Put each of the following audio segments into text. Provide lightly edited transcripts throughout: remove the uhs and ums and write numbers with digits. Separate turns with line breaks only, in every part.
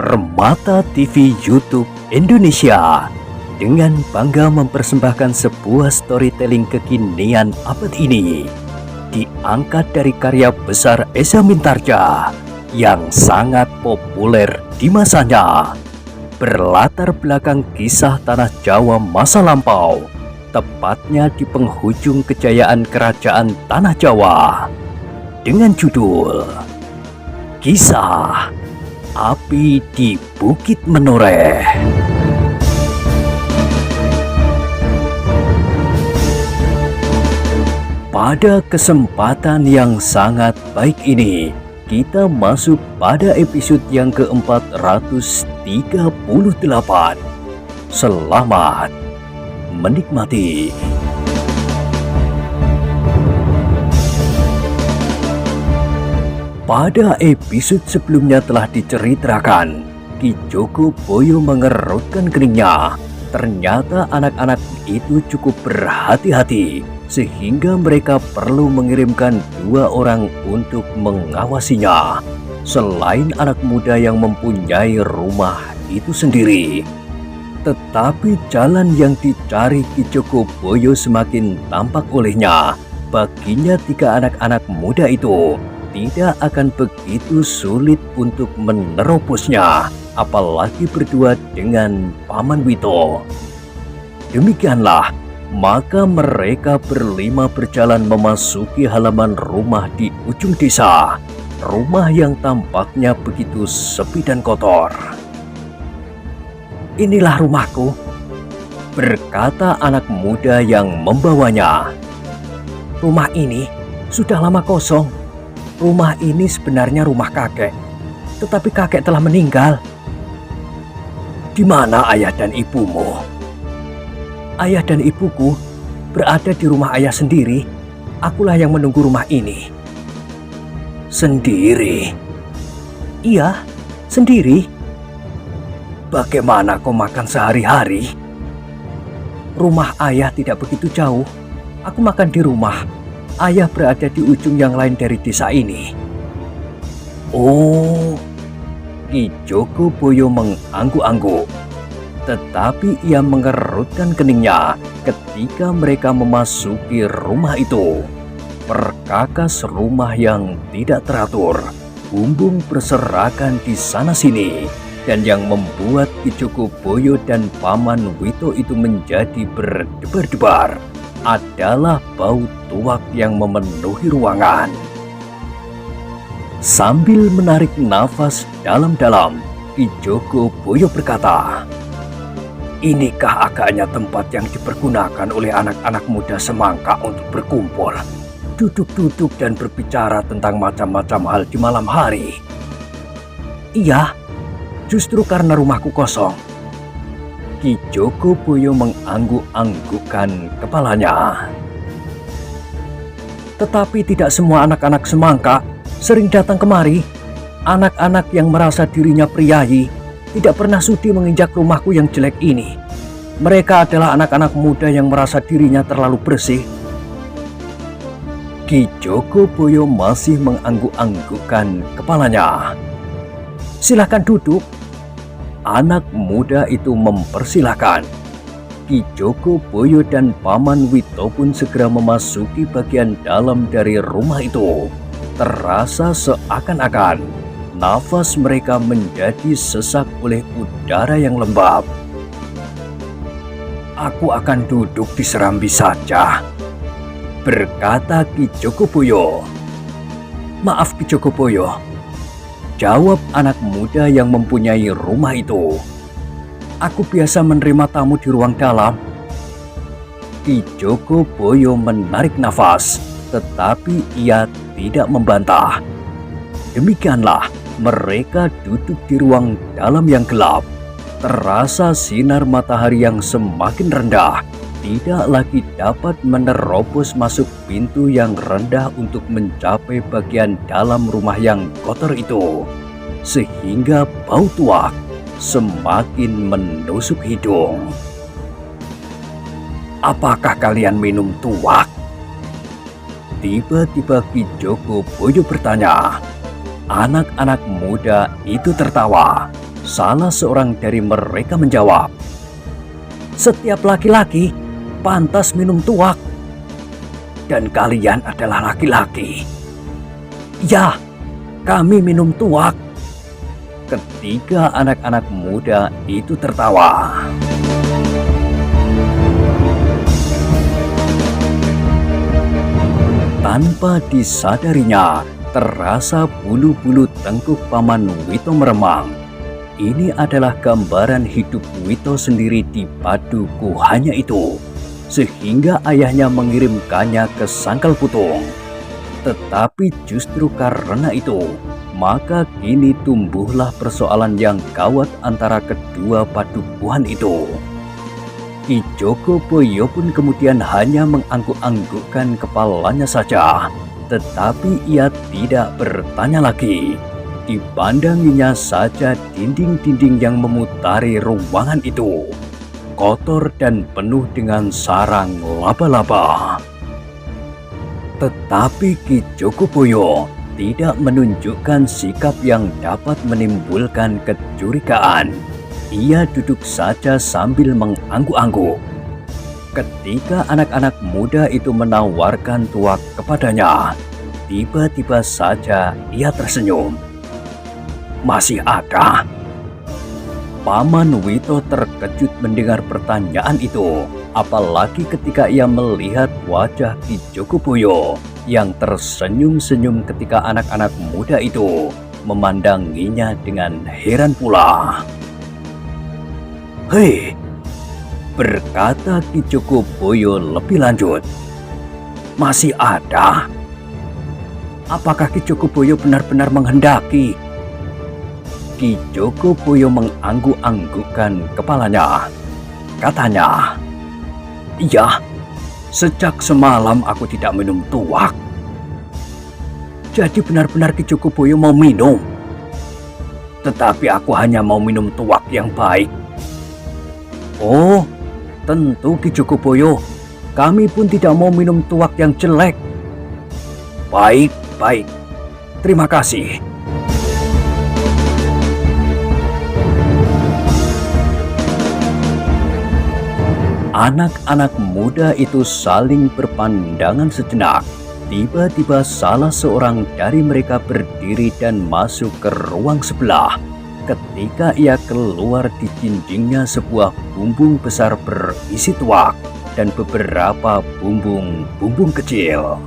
Permata TV YouTube Indonesia dengan bangga mempersembahkan sebuah storytelling kekinian abad ini, diangkat dari karya besar Esa Mintarja yang sangat populer di masanya, berlatar belakang kisah tanah Jawa masa lampau, tepatnya di penghujung kejayaan kerajaan tanah Jawa, dengan judul Kisah Api di Bukit Menoreh. Pada kesempatan yang sangat baik ini, kita masuk pada episode yang ke-438. Selamat menikmati. Pada episode sebelumnya telah diceritakan, Ki Joko Boyo mengerutkan keningnya. Ternyata anak-anak itu cukup berhati-hati, sehingga mereka perlu mengirimkan 2 orang untuk mengawasinya, selain anak muda yang mempunyai rumah itu sendiri. Tetapi jalan yang dicari Ki Joko Boyo semakin tampak olehnya. Baginya 3 anak-anak muda itu tidak akan begitu sulit untuk menerobosnya, apalagi berdua dengan Paman Wito. Demikianlah, maka mereka berlima berjalan memasuki halaman rumah di ujung desa. Rumah yang tampaknya begitu sepi dan kotor. "Inilah rumahku," berkata anak muda yang membawanya. "Rumah ini sudah lama kosong. Rumah ini sebenarnya rumah kakek, tetapi kakek telah meninggal." "Di mana ayah dan ibumu?" "Ayah dan ibuku berada di rumah ayah sendiri. Akulah yang menunggu rumah ini." "Sendiri?" "Iya, sendiri." "Bagaimana kau makan sehari-hari?" "Rumah ayah tidak begitu jauh. Aku makan di rumah. Ayah berada di ujung yang lain dari desa ini." "Oh." Ki Joko Boyo mengangguk-angguk. Tetapi ia mengerutkan keningnya ketika mereka memasuki rumah itu. Perkakas rumah yang tidak teratur, bumbung berserakan di sana-sini, dan yang membuat Ki Joko Boyo dan Paman Wito itu menjadi berdebar-debar adalah bau tuak yang memenuhi ruangan. Sambil menarik nafas dalam-dalam, Ki Joko Boyo berkata, "Inikah agaknya tempat yang dipergunakan oleh anak-anak muda semangka untuk berkumpul, duduk-duduk dan berbicara tentang macam-macam hal di malam hari?" "Iya, justru karena rumahku kosong." Ki Joko Boyo mengangguk-anggukkan kepalanya. "Tetapi tidak semua anak-anak semangka sering datang kemari. Anak-anak yang merasa dirinya priayi tidak pernah sudi menginjak rumahku yang jelek ini. Mereka adalah anak-anak muda yang merasa dirinya terlalu bersih." Ki Joko Boyo masih mengangguk-anggukkan kepalanya. "Silakan duduk." Anak muda itu mempersilahkan. Ki Joko Boyo dan Paman Wito pun segera memasuki bagian dalam dari rumah itu. Terasa seakan-akan nafas mereka menjadi sesak oleh udara yang lembab. "Aku akan duduk di serambi saja," berkata Ki Joko Boyo. "Maaf Ki Joko Boyo," jawab anak muda yang mempunyai rumah itu. "Aku biasa menerima tamu di ruang dalam." Ki Joko Boyo menarik nafas, tetapi ia tidak membantah. Demikianlah, mereka duduk di ruang dalam yang gelap. Terasa sinar matahari yang semakin rendah tidak lagi dapat menerobos masuk pintu yang rendah untuk mencapai bagian dalam rumah yang kotor itu, sehingga bau tuak semakin menusuk hidung. "Apakah kalian minum tuak?" Tiba-tiba Ki Joko Boyo bertanya. Anak-anak muda itu tertawa. Salah seorang dari mereka menjawab, "Setiap laki-laki pantas minum tuak. Dan kalian adalah laki-laki." "Ya, kami minum tuak." Ketiga anak-anak muda itu tertawa. Tanpa disadarinya, terasa bulu-bulu tengkuk Paman Wito meremang. Ini adalah gambaran hidup Wito sendiri di Paduku Hanya itu, sehingga ayahnya mengirimkannya ke Sangkal Putung. Tetapi justru karena itu, maka kini tumbuhlah persoalan yang gawat antara kedua padukuhan itu. Ki Jogoboyo pun kemudian hanya mengangguk-anggukkan kepalanya saja, tetapi ia tidak bertanya lagi. Dipandanginya saja dinding-dinding yang memutari ruangan itu, kotor dan penuh dengan sarang laba-laba. Tetapi Ki Jogoboyo tidak menunjukkan sikap yang dapat menimbulkan kecurigaan. Ia duduk saja sambil mengangguk-angguk. Ketika anak-anak muda itu menawarkan tuak kepadanya, tiba-tiba saja ia tersenyum. "Masih ada?" Paman Wito terkejut mendengar pertanyaan itu, apalagi ketika ia melihat wajah Ki Jogoboyo yang tersenyum-senyum ketika anak-anak muda itu memandanginya dengan heran pula. "Hei," berkata Ki Jogoboyo lebih lanjut, "masih ada? Apakah Ki Jogoboyo benar-benar menghendaki?" Ki Jogoboyo mengangguk-anggukkan kepalanya. Katanya, "Iya, sejak semalam aku tidak minum tuak." "Jadi benar-benar Ki Jogoboyo mau minum?" "Tetapi aku hanya mau minum tuak yang baik." "Oh, tentu Ki Jogoboyo. Kami pun tidak mau minum tuak yang jelek." "Baik, baik. Terima kasih." Anak-anak muda itu saling berpandangan sejenak. Tiba-tiba salah seorang dari mereka berdiri dan masuk ke ruang sebelah. Ketika ia keluar, di dindingnya sebuah bumbung besar berisi tuak dan beberapa bumbung kecil.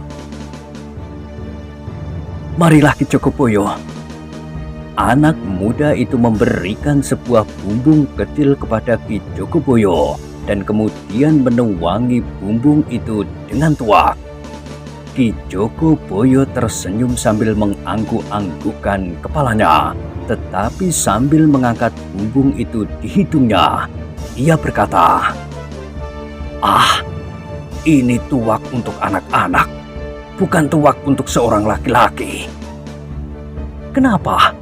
"Marilah Ki Jogoboyo." Anak muda itu memberikan sebuah bumbung kecil kepada Ki Jogoboyo dan kemudian menuangi bumbung itu dengan tuak. Ki Jogoboyo tersenyum sambil mengangguk-anggukkan kepalanya, tetapi sambil mengangkat bumbung itu di hidungnya, ia berkata, "Ah, ini tuak untuk anak-anak, bukan tuak untuk seorang laki-laki." "Kenapa?"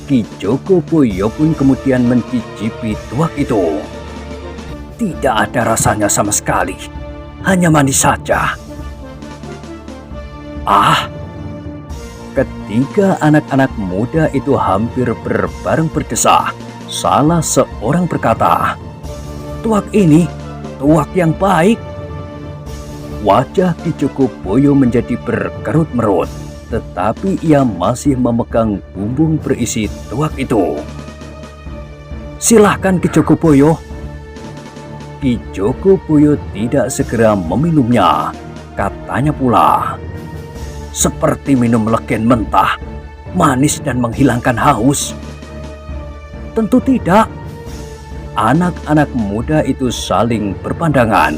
Ki Jogoboyo pun kemudian mencicipi tuak itu. "Tidak ada rasanya sama sekali, hanya manis saja." "Ah!" Ketiga anak-anak muda itu hampir berbareng berdesah. Salah seorang berkata, "Tuak ini, tuak yang baik." Wajah Ki Jogoboyo menjadi berkerut-merut, tetapi ia masih memegang bumbung berisi tuak itu. "Silahkan Ki Jogoboyo." Ki Jogoboyo tidak segera meminumnya. Katanya pula, "Seperti minum legen mentah, manis dan menghilangkan haus." "Tentu tidak." Anak-anak muda itu saling berpandangan.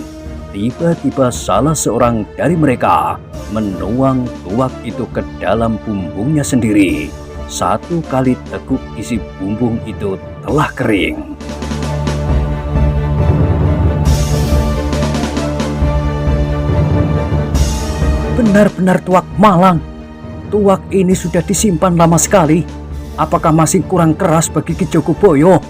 Tiba-tiba salah seorang dari mereka menuang tuak itu ke dalam bumbungnya sendiri. 1 kali teguk isi bumbung itu telah kering. "Benar-benar tuak malang. Tuak ini sudah disimpan lama sekali. Apakah masih kurang keras bagi Ki Jogoboyo?"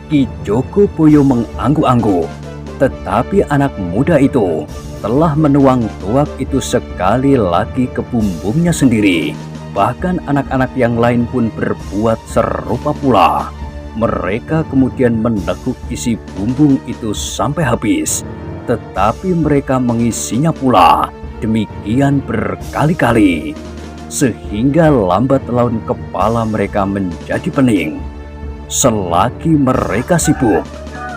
Ki Jogoboyo mengangguk-angguk, tetapi anak muda itu telah menuang tuak itu sekali lagi ke bumbungnya sendiri. Bahkan anak-anak yang lain pun berbuat serupa pula. Mereka kemudian meneguk isi bumbung itu sampai habis, tetapi mereka mengisinya pula demikian berkali-kali, sehingga lambat laun kepala mereka menjadi pening. Selagi mereka sibuk,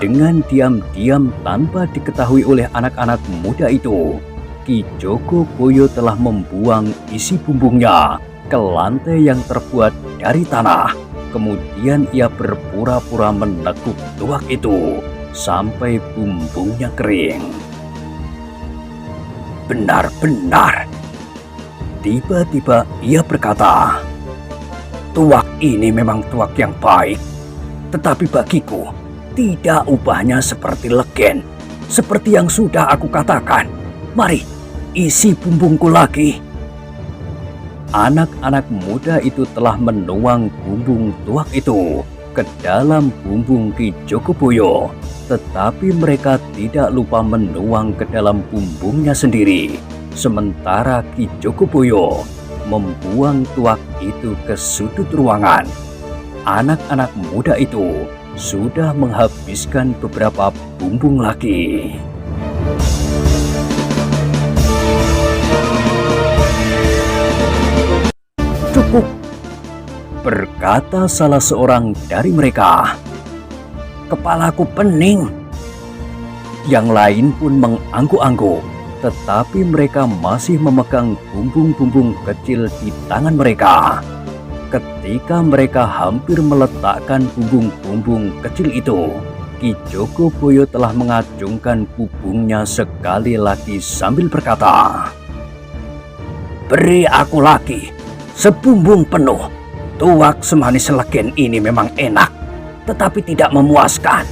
dengan diam-diam tanpa diketahui oleh anak-anak muda itu, Ki Joko Boyo telah membuang isi bumbungnya ke lantai yang terbuat dari tanah. Kemudian ia berpura-pura meneguk tuak itu sampai bumbungnya kering. Benar-benar. Tiba-tiba ia berkata, "Tuak ini memang tuak yang baik, tetapi bagiku tidak ubahnya seperti legen. Seperti yang sudah aku katakan, mari isi bumbungku lagi." Anak-anak muda itu telah menuang bumbung tuak itu ke dalam bumbung Ki Joko Boyo, tetapi mereka tidak lupa menuang ke dalam bumbungnya sendiri. Sementara Ki Joko Boyo membuang tuak itu ke sudut ruangan. Anak-anak muda itu sudah menghabiskan beberapa bumbung lagi. "Cukup," berkata salah seorang dari mereka. "Kepalaku pening." Yang lain pun mengangguk-angguk, tetapi mereka masih memegang bumbung-bumbung kecil di tangan mereka. Ketika mereka hampir meletakkan bumbung-bumbung kecil itu, Ki Joko Boyo telah mengacungkan bumbungnya sekali lagi sambil berkata, "Beri aku lagi sebumbung penuh. Tuak semanis legen ini memang enak, tetapi tidak memuaskan."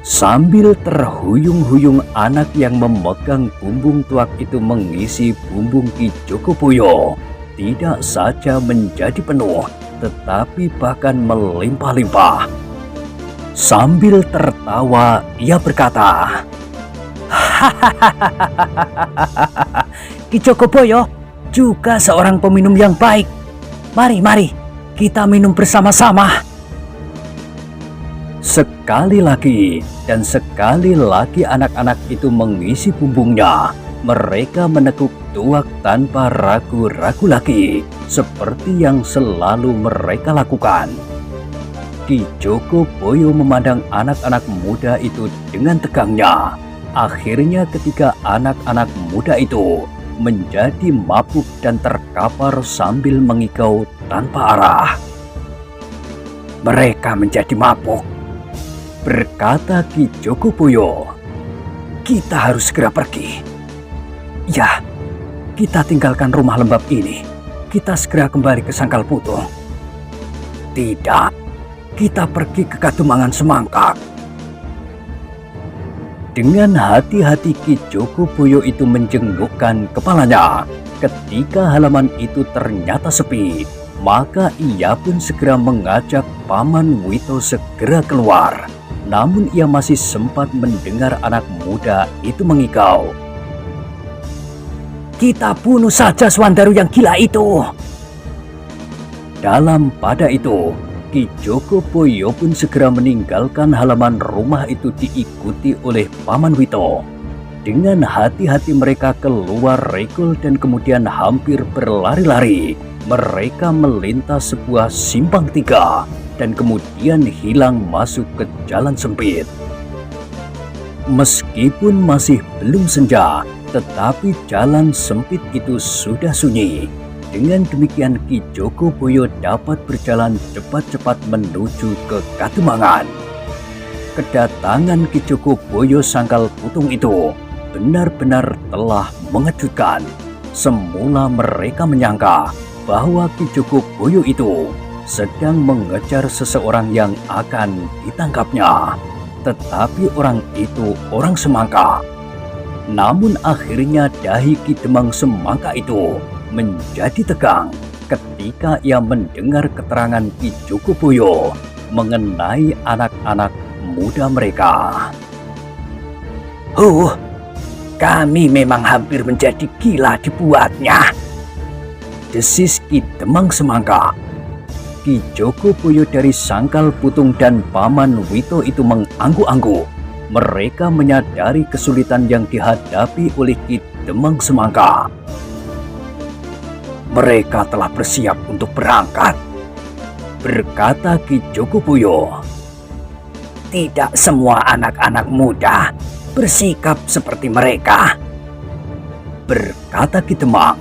Sambil terhuyung-huyung, anak yang memegang bumbung tuak itu mengisi bumbung Ki Joko Boyo tidak saja menjadi penuh, tetapi bahkan melimpah-limpah. Sambil tertawa, ia berkata, "Hahaha, Ki Joko Boyo juga seorang peminum yang baik. Mari, kita minum bersama-sama." Sekali lagi dan sekali lagi anak-anak itu mengisi bumbungnya. Mereka meneguk tuak tanpa ragu-ragu lagi, seperti yang selalu mereka lakukan. Ki Joko Boyo memandang anak-anak muda itu dengan tegangnya. Akhirnya ketika anak-anak muda itu menjadi mabuk dan terkapar sambil mengigau tanpa arah. "Mereka menjadi mabuk," berkata Ki Joko Boyo. "Kita harus segera pergi. Ya, kita tinggalkan rumah lembab ini. Kita segera kembali ke Sangkal Putung." "Tidak, kita pergi ke Katumangan Semangkak." Dengan hati-hati Ki Joko Boyo itu menjenggukkan kepalanya. Ketika halaman itu ternyata sepi, maka ia pun segera mengajak Paman Wito segera keluar. Namun ia masih sempat mendengar anak muda itu mengigau, "Kita bunuh saja Swandaru yang gila itu." Dalam pada itu, Ki Joko Boyo pun segera meninggalkan halaman rumah itu diikuti oleh Paman Wito. Dengan hati-hati mereka keluar regol dan kemudian hampir berlari-lari. Mereka melintas sebuah simpang tiga dan kemudian hilang masuk ke jalan sempit. Meskipun masih belum senja, tetapi jalan sempit itu sudah sunyi. Dengan demikian Ki Joko Boyo dapat berjalan cepat-cepat menuju ke Katumangan. Kedatangan Ki Joko Boyo Sangkal Putung itu benar-benar telah mengejutkan. Semula mereka menyangka bahwa Ki Joko Boyo itu sedang mengejar seseorang yang akan ditangkapnya. Tetapi orang itu orang Semangka. Namun akhirnya dahi Ki Demang Semangka itu menjadi tegang ketika ia mendengar keterangan Ki Joko Boyo mengenai anak-anak muda mereka. Kami memang hampir menjadi gila dibuatnya. desis Ki Demang Semangka. Ki Joko Boyo dari Sangkal Putung dan Paman Wito itu mengangguk-angguk. Mereka menyadari kesulitan yang dihadapi oleh Ki Demang Semangka. Mereka telah bersiap untuk berangkat, berkata Ki Joko Boyo. Tidak semua anak-anak muda bersikap seperti mereka, berkata Ki Demang.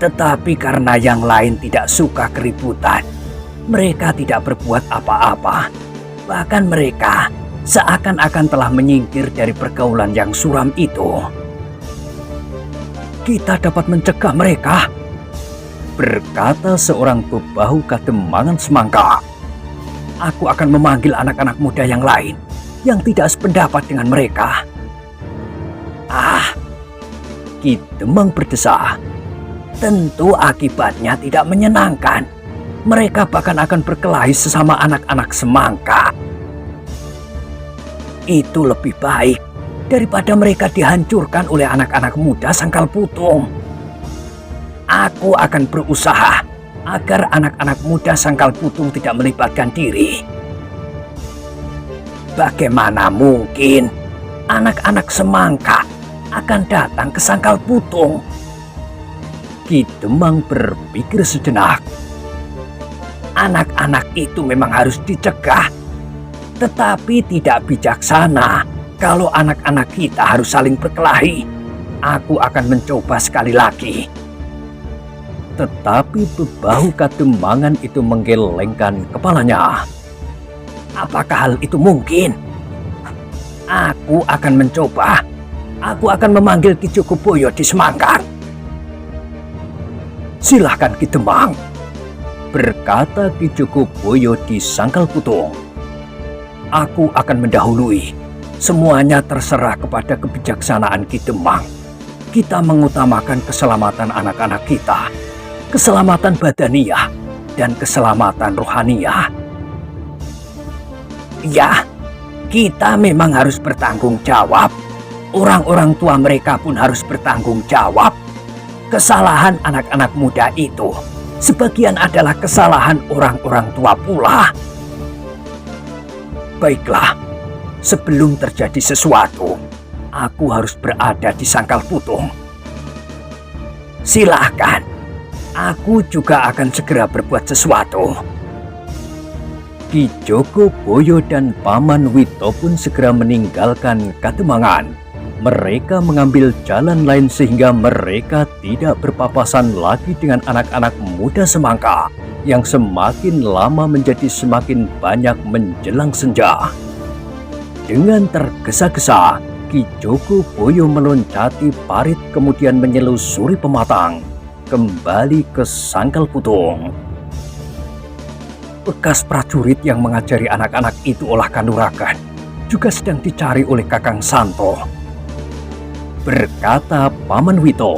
Tetapi karena yang lain tidak suka keributan, mereka tidak berbuat apa-apa. Bahkan mereka seakan-akan telah menyingkir dari pergaulan yang suram itu. Kita dapat mencegah mereka, berkata seorang bebahu Kademangan Semangka. Aku akan memanggil anak-anak muda yang lain yang tidak sependapat dengan mereka. Ki Demang berdesah. Tentu akibatnya tidak menyenangkan. Mereka bahkan akan berkelahi sesama anak-anak semangka. Itu lebih baik daripada mereka dihancurkan oleh anak-anak muda Sangkal Putung. Aku akan berusaha agar anak-anak muda Sangkal Putung tidak melibatkan diri. Bagaimana mungkin anak-anak semangka akan datang ke Sangkal Putung? Ki Demang berpikir sejenak. Anak-anak itu memang harus dicegah, tetapi tidak bijaksana kalau anak-anak kita harus saling berkelahi. Aku akan mencoba sekali lagi. Tetapi bebahu Kademangan itu menggelengkan kepalanya. Apakah hal itu mungkin? Aku akan mencoba. Aku akan memanggil Ki Joko Boyo di Semangkar. Silahkan Ki Demang, berkata Ki Joko Boyo di Sangkal Putung. Aku akan mendahului. Semuanya terserah kepada kebijaksanaan Ki Demang. Kita mengutamakan keselamatan anak-anak kita, keselamatan badaniah, dan keselamatan rohaniah. Ya, kita memang harus bertanggung jawab. Orang-orang tua mereka pun harus bertanggung jawab. Kesalahan anak-anak muda itu sebagian adalah kesalahan orang-orang tua pula. Baiklah, sebelum terjadi sesuatu, aku harus berada di Sangkal Putung. Silahkan, aku juga akan segera berbuat sesuatu. Ki Joko Boyo dan Paman Wito pun segera meninggalkan Kademangan. Mereka mengambil jalan lain sehingga mereka tidak berpapasan lagi dengan anak-anak muda semangka yang semakin lama menjadi semakin banyak menjelang senja. Dengan tergesa-gesa, Ki Joko Boyo meloncati parit kemudian menyelusuri pematang, kembali ke Sangkal Putung. Bekas prajurit yang mengajari anak-anak itu olah kanuragan juga sedang dicari oleh Kakang Santo, berkata Paman Wito.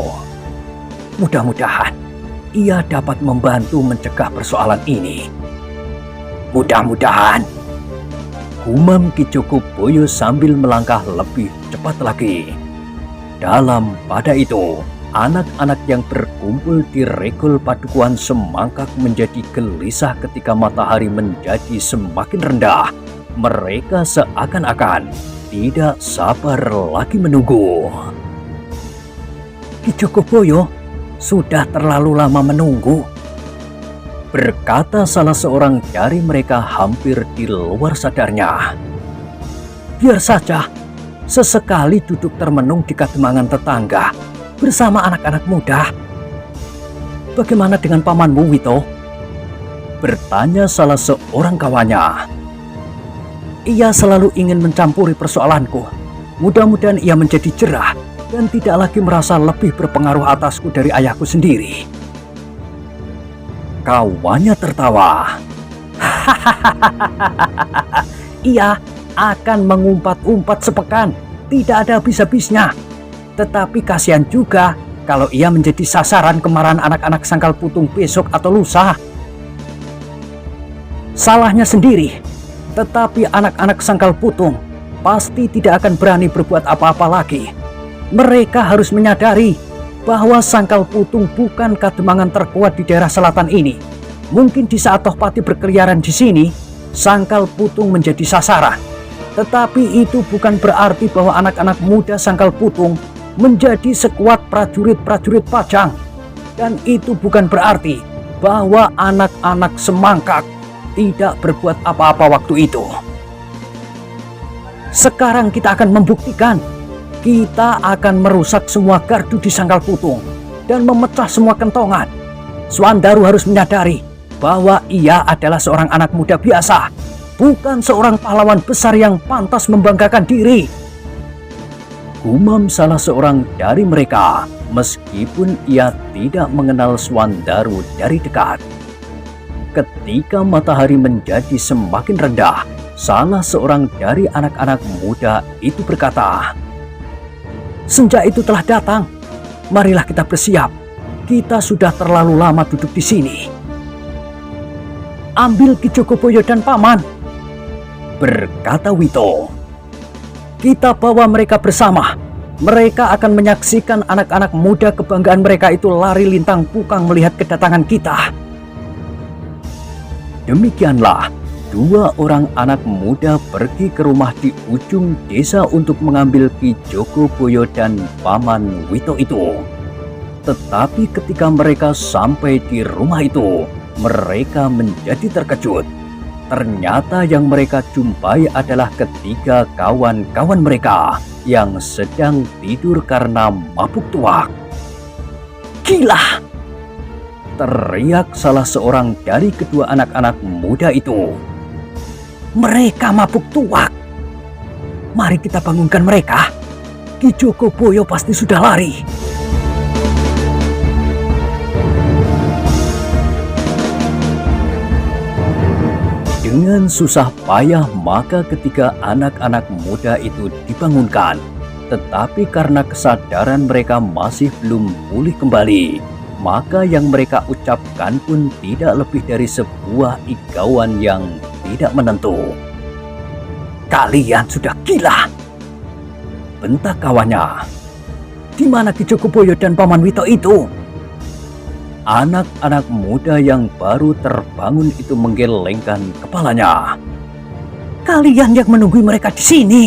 Mudah-mudahan ia dapat membantu mencegah persoalan ini. Mudah-mudahan, gumam Ki Joko Boyo sambil melangkah lebih cepat lagi. Dalam pada itu, anak-anak yang berkumpul di regol padukuhan Semangkak menjadi gelisah ketika matahari menjadi semakin rendah. Mereka seakan-akan tidak sabar lagi menunggu. Ki Joko Boyo, sudah terlalu lama menunggu, berkata salah seorang dari mereka hampir di luar sadarnya. Biar saja, sesekali duduk termenung di Kademangan tetangga bersama anak-anak muda. Bagaimana dengan pamanmu Wito? Bertanya salah seorang kawannya. Ia selalu ingin mencampuri persoalanku. Mudah-mudahan ia menjadi jerah dan tidak lagi merasa lebih berpengaruh atasku dari ayahku sendiri. Kawannya tertawa. Ia akan mengumpat-umpat sepekan, tidak ada habis-habisnya. Tetapi kasihan juga kalau ia menjadi sasaran kemarahan anak-anak Sangkal Putung besok atau lusa. Salahnya sendiri. Tetapi anak-anak Sangkal Putung pasti tidak akan berani berbuat apa-apa lagi. Mereka harus menyadari bahwa Sangkal Putung bukan kademangan terkuat di daerah selatan ini. Mungkin di saat Tohpati berkeliaran di sini, Sangkal Putung menjadi sasaran. Tetapi itu bukan berarti bahwa anak-anak muda Sangkal Putung menjadi sekuat prajurit-prajurit Pajang. Dan itu bukan berarti bahwa anak-anak Semangkak tidak berbuat apa-apa waktu itu. Sekarang kita akan membuktikan. Kita akan merusak semua gardu di Sangkal Putung dan memecah semua kentongan. Swandaru harus menyadari bahwa ia adalah seorang anak muda biasa, bukan seorang pahlawan besar yang pantas membanggakan diri. Gumam salah seorang dari mereka, meskipun ia tidak mengenal Swandaru dari dekat. Ketika matahari menjadi semakin rendah, salah seorang dari anak-anak muda itu berkata, "Senja itu telah datang. Marilah kita bersiap. Kita sudah terlalu lama duduk di sini." "Ambil Ki Jogoboyo dan Paman," berkata Wito. "Kita bawa mereka bersama. Mereka akan menyaksikan anak-anak muda kebanggaan mereka itu lari lintang pukang melihat kedatangan kita." Demikianlah, dua orang anak muda pergi ke rumah di ujung desa untuk mengambil Ki Jogoboyo dan Paman Wito itu. Tetapi ketika mereka sampai di rumah itu, mereka menjadi terkejut. Ternyata yang mereka jumpai adalah ketiga kawan-kawan mereka yang sedang tidur karena mabuk tuak. "Gila!" teriak salah seorang dari kedua anak-anak muda itu. "Mereka mabuk tuak. Mari kita bangunkan mereka. Ki Jogoboyo pasti sudah lari." Dengan susah payah maka ketiga anak-anak muda itu dibangunkan. Tetapi karena kesadaran mereka masih belum pulih kembali, maka yang mereka ucapkan pun tidak lebih dari sebuah igauan yang tidak menentu. "Kalian sudah gila!" bentak kawannya. "Di mana Ki Jogoboyo dan Paman Wito itu?" Anak-anak muda yang baru terbangun itu menggelengkan kepalanya. "Kalian yang menunggu mereka di sini."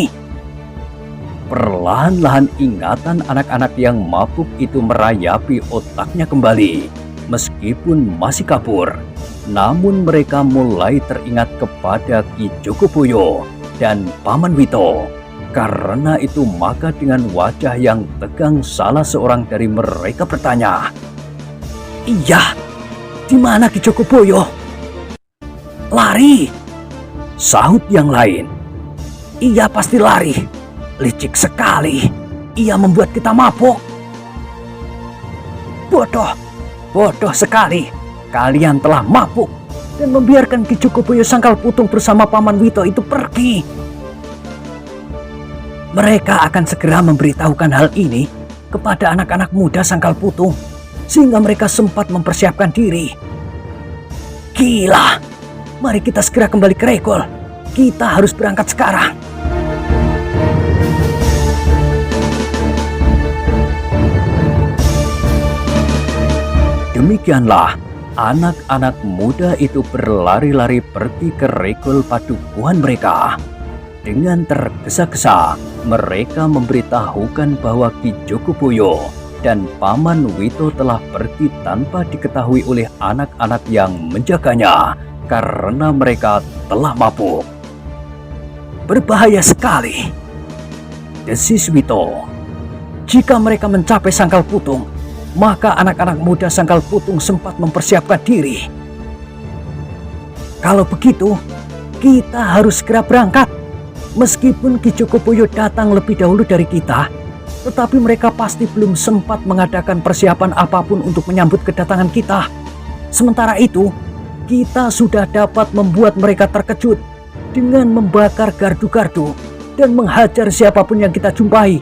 Perlahan-lahan ingatan anak-anak yang mabuk itu merayapi otaknya kembali. Meskipun masih kabur, namun mereka mulai teringat kepada Ki Jogoboyo dan Paman Wito. Karena itu maka dengan wajah yang tegang salah seorang dari mereka bertanya, "Iya, di mana Ki Jogoboyo?" "Lari," sahut yang lain. "Iya pasti lari. Licik sekali. Ia membuat kita mabuk." Bodoh sekali. Kalian telah mabuk dan membiarkan Ki Jogoboyo Sangkal Putung bersama Paman Wito itu pergi. Mereka akan segera memberitahukan hal ini kepada anak-anak muda Sangkal Putung, sehingga mereka sempat mempersiapkan diri. Gila, mari kita segera kembali ke Regol. Kita harus berangkat sekarang. Demikianlah, anak-anak muda itu berlari-lari pergi ke Regol padukuhan mereka. Dengan tergesa-gesa, mereka memberitahukan bahwa Ki Jogoboyo dan Paman Wito telah pergi tanpa diketahui oleh anak-anak yang menjaganya karena mereka telah mabuk. "Berbahaya sekali," desis Wito. "Jika mereka mencapai Sangkal Putung, maka anak-anak muda Sangkal Putung sempat mempersiapkan diri. Kalau begitu, kita harus segera berangkat. Meskipun Ki Jogoboyo datang lebih dahulu dari kita, tetapi mereka pasti belum sempat mengadakan persiapan apapun untuk menyambut kedatangan kita. Sementara itu, kita sudah dapat membuat mereka terkejut dengan membakar gardu-gardu dan menghajar siapapun yang kita jumpai.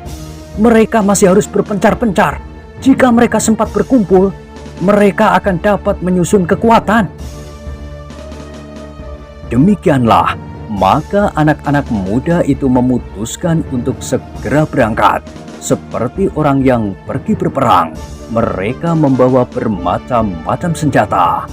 Mereka masih harus berpencar-pencar. Jika mereka sempat berkumpul, mereka akan dapat menyusun kekuatan." Demikianlah, maka anak-anak muda itu memutuskan untuk segera berangkat, seperti orang yang pergi berperang. mereka membawa bermacam-macam senjata.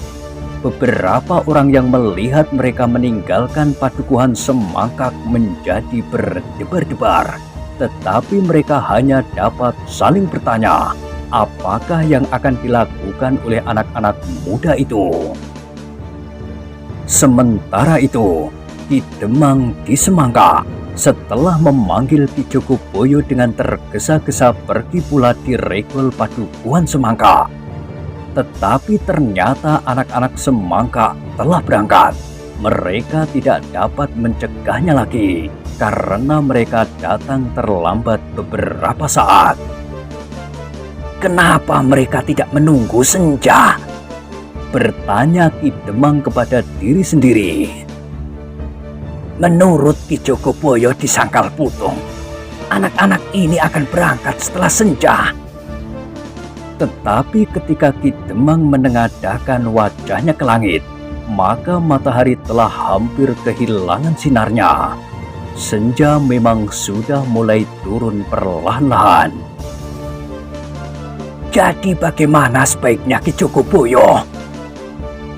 Beberapa orang yang melihat mereka meninggalkan padukuhan semangkak menjadi berdebar-debar, tetapi mereka hanya dapat saling bertanya, apakah yang akan dilakukan oleh anak-anak muda itu. Sementara itu, Ki Demang di Semangka setelah memanggil Ki Jogoboyo dengan tergesa-gesa pergi pula diregol padukuhan semangka. Tetapi ternyata anak-anak semangka telah berangkat. Mereka tidak dapat mencegahnya lagi karena mereka datang terlambat beberapa saat. "Kenapa mereka tidak menunggu senja?" bertanya Ki Demang kepada diri sendiri. Menurut Ki Jogoboyo di Sangkal Putung, anak-anak ini akan berangkat setelah senja. Tetapi ketika Ki Demang menengadahkan wajahnya ke langit, maka matahari telah hampir kehilangan sinarnya. Senja memang sudah mulai turun perlahan-lahan. "Jadi bagaimana sebaiknya Ki Jogoboyo?"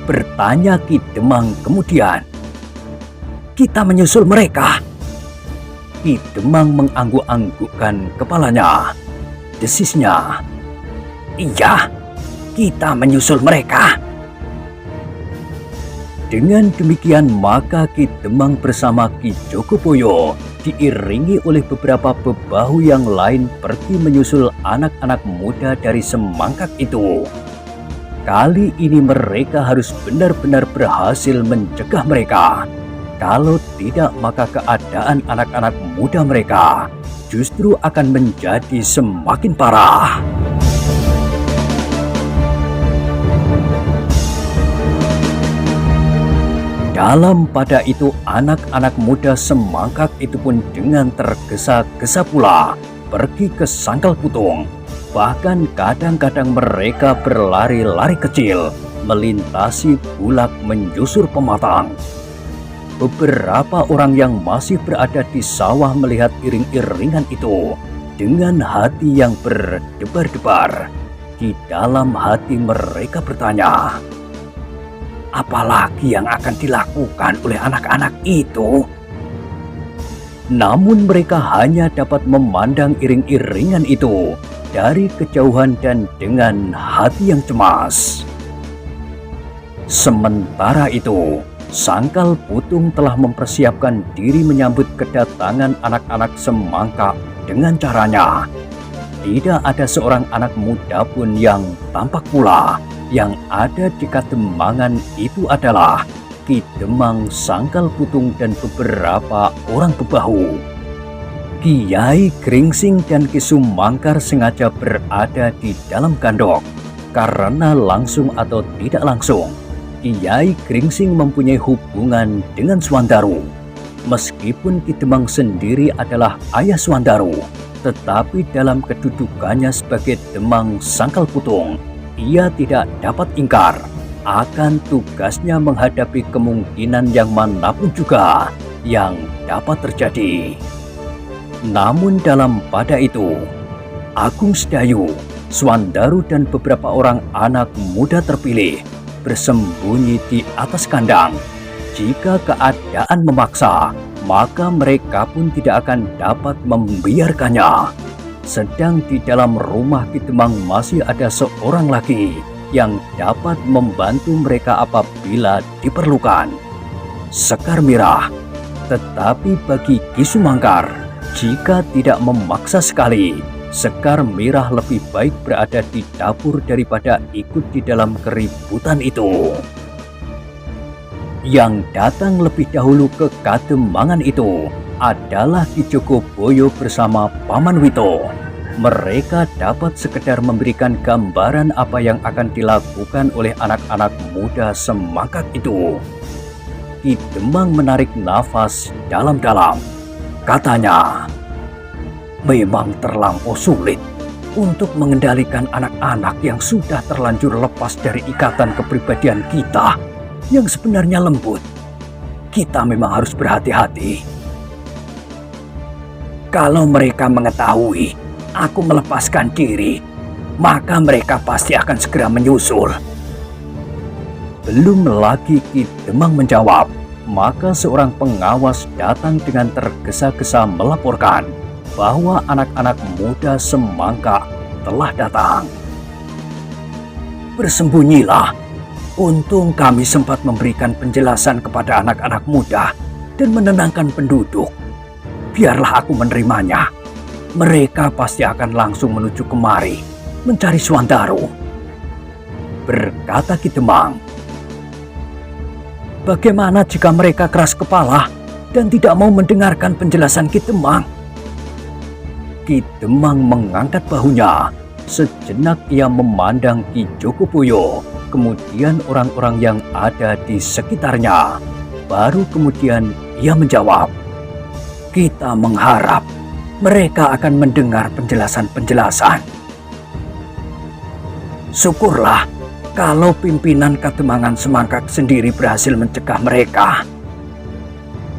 bertanya Ki Demang kemudian. "Kita menyusul mereka." Ki Demang mengangguk-anggukkan kepalanya. Desisnya, "Iya, kita menyusul mereka." Dengan demikian maka Ki Demang bersama Ki Jogoboyo diiringi oleh beberapa bebahu yang lain pergi menyusul anak-anak muda dari semangkak itu. Kali ini mereka harus benar-benar berhasil mencegah mereka. Kalau tidak maka keadaan anak-anak muda mereka justru akan menjadi semakin parah. Dalam pada itu anak-anak muda semangkak itu pun dengan tergesa-gesa pula pergi ke Sangkal Putung. Bahkan kadang-kadang mereka berlari-lari kecil melintasi bulak menyusur pematang. Beberapa orang yang masih berada di sawah melihat iring-iringan itu dengan hati yang berdebar-debar. Di dalam hati mereka bertanya, apalagi yang akan dilakukan oleh anak-anak itu? Namun mereka hanya dapat memandang iring-iringan itu dari kejauhan dan dengan hati yang cemas. Sementara itu, Sangkal Putung telah mempersiapkan diri menyambut kedatangan anak-anak semangka dengan caranya. Tidak ada seorang anak muda pun yang tampak pula. Yang ada di Kademangan itu adalah Ki Demang, Sangkal Putung dan beberapa orang bebahu. Kiai Gringsing dan Ki Sumangkar sengaja berada di dalam gandok karena langsung atau tidak langsung Kiai Gringsing mempunyai hubungan dengan Swandaru. Meskipun Ki Demang sendiri adalah ayah Swandaru, tetapi dalam kedudukannya sebagai Demang Sangkal Putung, ia tidak dapat ingkar akan tugasnya menghadapi kemungkinan yang manapun juga yang dapat terjadi. Namun dalam pada itu, Agung Sedayu, Swandaru dan beberapa orang anak muda terpilih bersembunyi di atas kandang. Jika keadaan memaksa, maka mereka pun tidak akan dapat membiarkannya. Sedang di dalam rumah Ki Demang masih ada seorang lagi yang dapat membantu mereka apabila diperlukan. Sekar Mirah. Tetapi bagi Ki Sumangkar, jika tidak memaksa sekali, Sekar Mirah lebih baik berada di dapur daripada ikut di dalam keributan itu. Yang datang lebih dahulu ke Kademangan itu adalah Ki Jogoboyo bersama Paman Wito. Mereka dapat sekedar memberikan gambaran apa yang akan dilakukan oleh anak-anak muda semangkak itu. Ki Demang menarik nafas dalam-dalam. Katanya, memang terlampau sulit untuk mengendalikan anak-anak yang sudah terlanjur lepas dari ikatan kepribadian kita yang sebenarnya lembut. Kita memang harus berhati-hati. Kalau mereka mengetahui aku melepaskan diri, maka mereka pasti akan segera menyusul. Belum lagi Ki Demang menjawab, maka seorang pengawas datang dengan tergesa-gesa melaporkan bahwa anak-anak muda Semangka telah datang. Bersembunyilah, untung kami sempat memberikan penjelasan kepada anak-anak muda dan menenangkan penduduk. Biarlah aku menerimanya. Mereka pasti akan langsung menuju kemari mencari Suwandaru, berkata Ki Demang. Bagaimana jika mereka keras kepala dan tidak mau mendengarkan penjelasan Ki Demang? Ki Demang mengangkat bahunya. Sejenak ia memandang Ki Jogoboyo, kemudian orang-orang yang ada di sekitarnya. Baru kemudian ia menjawab, kita mengharap mereka akan mendengar penjelasan-penjelasan. Syukurlah kalau pimpinan Kademangan Semangkak sendiri berhasil mencegah mereka.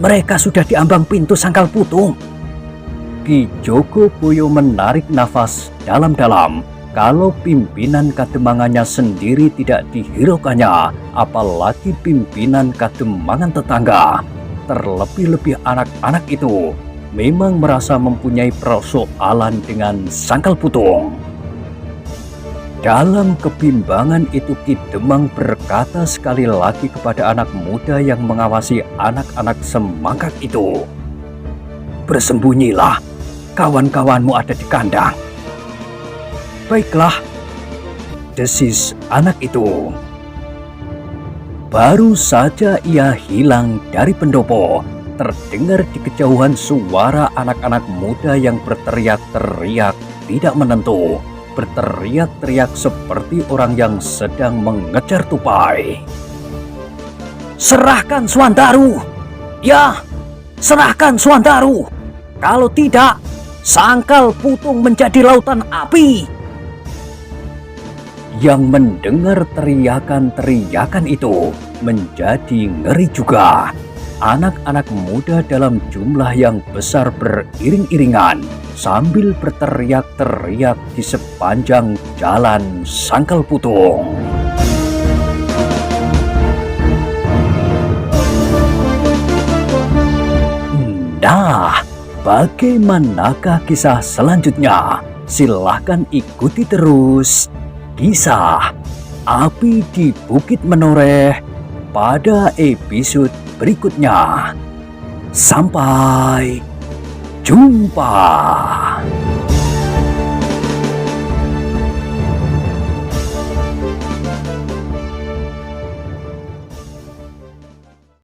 Mereka sudah di ambang pintu Sangkal Putung. Ki Jogoboyo menarik nafas dalam-dalam. Kalau pimpinan Kademangannya sendiri tidak dihiraukannya, apalagi pimpinan Kademangan tetangga. Terlebih-lebih anak-anak itu memang merasa mempunyai persoalan dengan Sangkal Putung. Dalam kebimbangan itu Ki Demang berkata sekali lagi kepada anak muda yang mengawasi anak-anak Semangkak itu, bersembunyilah, kawan-kawanmu ada di kandang. Baiklah, desis anak itu. Baru saja ia hilang dari pendopo, terdengar di kejauhan suara anak-anak muda yang berteriak-teriak tidak menentu. Berteriak-teriak seperti orang yang sedang mengejar tupai. Serahkan Suwandaru! Ya, serahkan Suwandaru! Kalau tidak, Sangkal Putung menjadi lautan api. Yang mendengar teriakan-teriakan itu menjadi ngeri juga. Anak-anak muda dalam jumlah yang besar beriring-iringan sambil berteriak-teriak di sepanjang jalan Sangkal Putung. Nah, bagaimanakah kisah selanjutnya? Silahkan ikuti terus kisah Api di Bukit Menoreh pada episode berikutnya. Sampai jumpa.